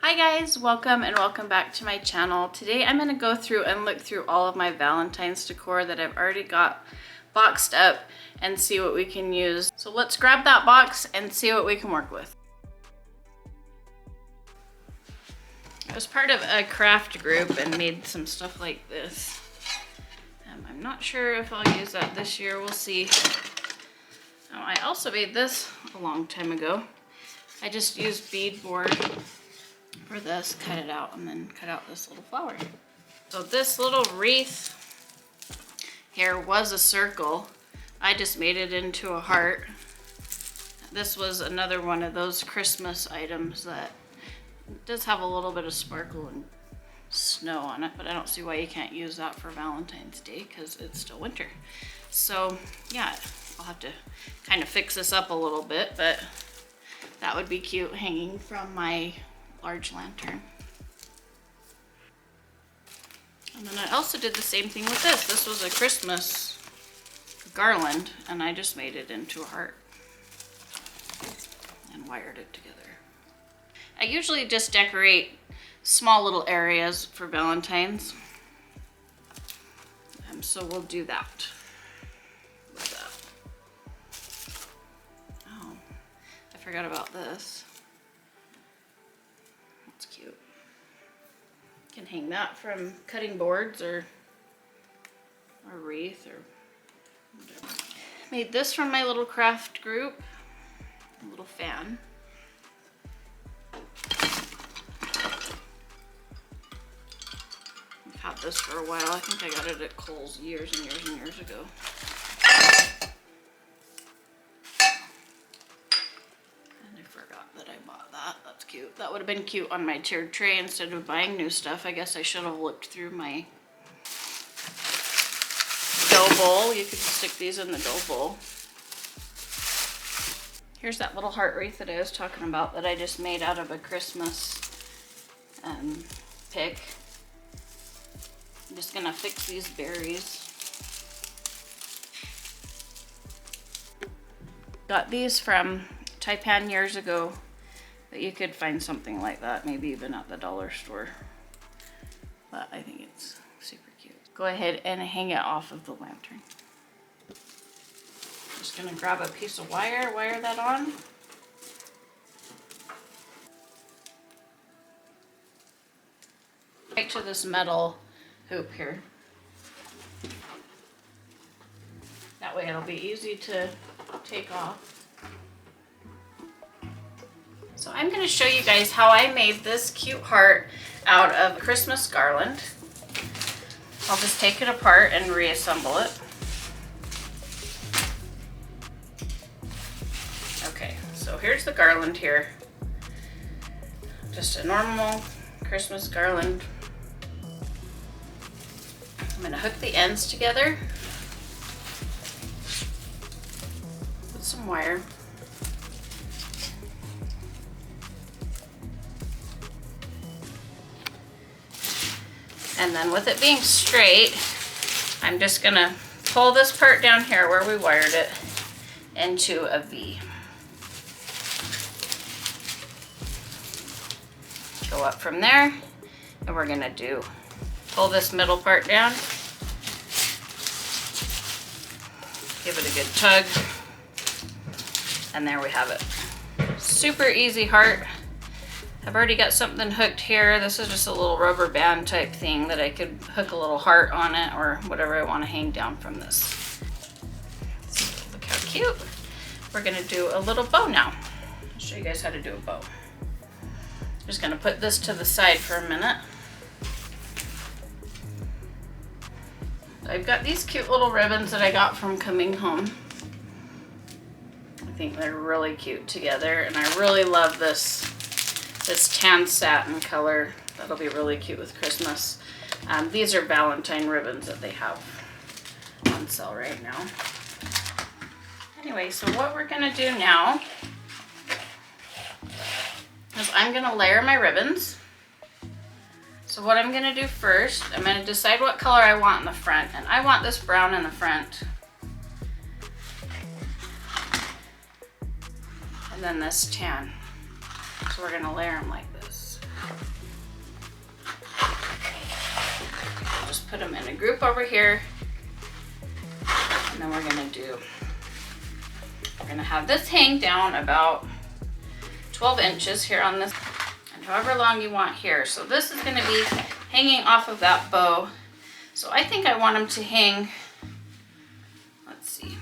Hi guys, welcome and welcome back to my channel. Today I'm going to go through and look through all of my Valentine's decor that I've already got boxed up and see what we can use. So let's grab that box and see what we can work with. I was part of a craft group and made some stuff like this. I'm not sure if I'll use that this year, we'll see. I also made this a long time ago. I just used beadboard for this, cut it out, and then cut out this little flower. So this little wreath here was a circle. I just made it into a heart. This was another one of those Christmas items that does have a little bit of sparkle and snow on it, but I don't see why you can't use that for Valentine's Day because it's still winter. So yeah, I'll have to kind of fix this up a little bit, but that would be cute hanging from my large lantern. And then I also did the same thing with this. This was a Christmas garland and I just made it into a heart and wired it together. I usually just decorate small little areas for Valentine's. So we'll do that with that. Oh, I forgot about this. Cute. You can hang that from cutting boards or a wreath or whatever. Made this from my little craft group, a little fan. I've had this for a while. I think I got it at Kohl's years and years and years ago. That I bought that. That's cute. That would have been cute on my tiered tray instead of buying new stuff. I guess I should have looked through my dough bowl. You could stick these in the dough bowl. Here's that little heart wreath that I was talking about that I just made out of a Christmas pick. I'm just gonna fix these berries. Got these from Taipan years ago, but you could find something like that maybe even at the dollar store, but I think it's super cute. Go ahead and hang it off of the lantern. Just gonna grab a piece of wire that on. Right to this metal hoop here. That way it'll be easy to take off. So I'm going to show you guys how I made this cute heart out of a Christmas garland. I'll just take it apart and reassemble it. Okay, so here's the garland here. Just a normal Christmas garland. I'm going to hook the ends together with some wire. And then with it being straight, I'm just gonna pull this part down here where we wired it into a V. Go up from there, and we're gonna pull this middle part down, give it a good tug, and there we have it. Super easy heart. I've already got something hooked here. This is just a little rubber band type thing that I could hook a little heart on it or whatever I want to hang down from this. Look how cute. We're gonna do a little bow now. I'll show you guys how to do a bow. I'm just gonna put this to the side for a minute. I've got these cute little ribbons that I got from coming home. I think they're really cute together, and I really love this tan satin color. That'll be really cute with Christmas. These are Valentine ribbons that they have on sale right now. Anyway, so what we're gonna do now is I'm gonna layer my ribbons. So what I'm gonna do first, I'm gonna decide what color I want in the front, and I want this brown in the front. And then this tan. So we're gonna layer them like this. I'll just put them in a group over here. And then we're gonna have this hang down about 12 inches here on this, and however long you want here. So this is gonna be hanging off of that bow. So I think I want them to hang, let's see.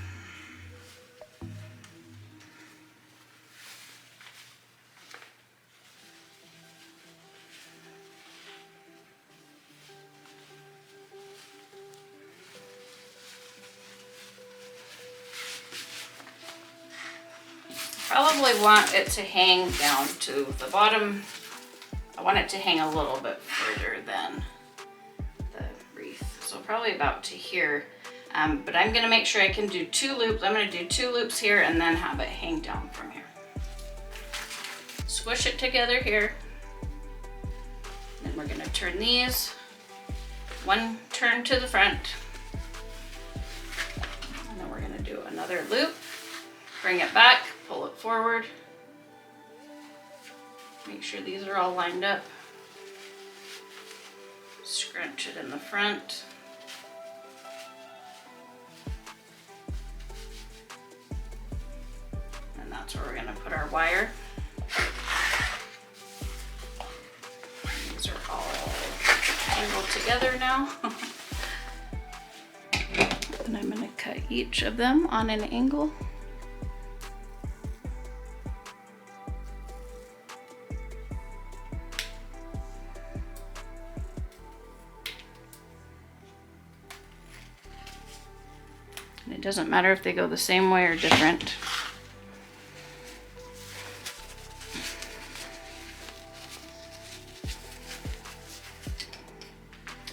Probably want it to hang down to the bottom. I want it to hang a little bit further than the wreath. So probably about to here. But I'm gonna make sure I can do 2 loops. I'm gonna do 2 loops here and then have it hang down from here. Squish it together here. Then we're gonna turn these. 1 turn to the front. And then we're gonna do another loop. Bring it back, pull it forward. Make sure these are all lined up. Scrunch it in the front. And that's where we're gonna put our wire. These are all angled together now. And I'm gonna cut each of them on an angle. And it doesn't matter if they go the same way or different.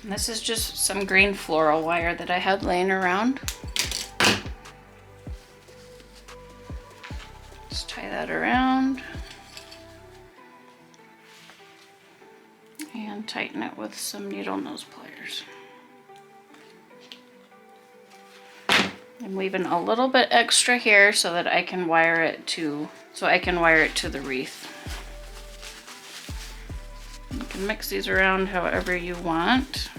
And this is just some green floral wire that I had laying around. Just tie that around. And tighten it with some needle nose pliers. I'm leaving a little bit extra here so that I can wire it to the wreath. You can mix these around however you want.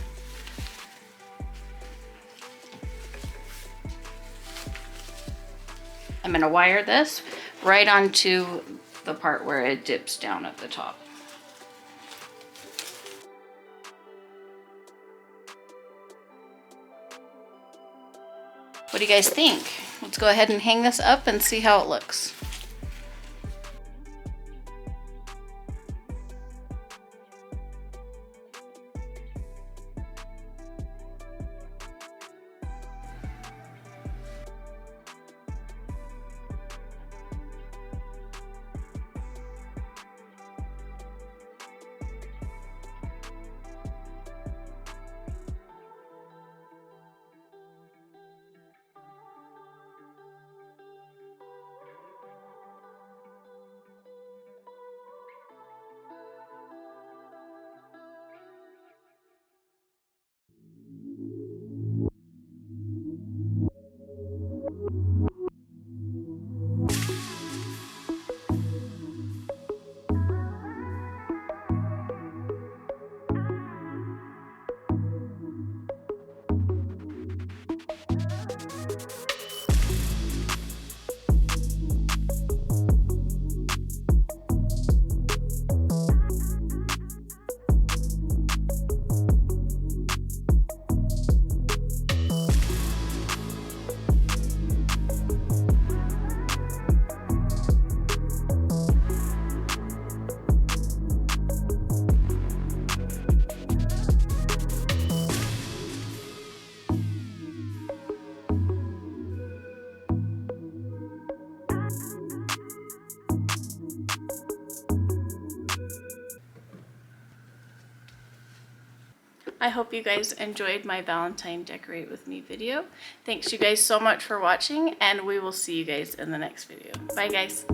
I'm going to wire this right onto the part where it dips down at the top. What do you guys think? Let's go ahead and hang this up and see how it looks. I hope you guys enjoyed my Valentine Decorate With Me video. Thanks you guys so much for watching, and we will see you guys in the next video. Bye guys.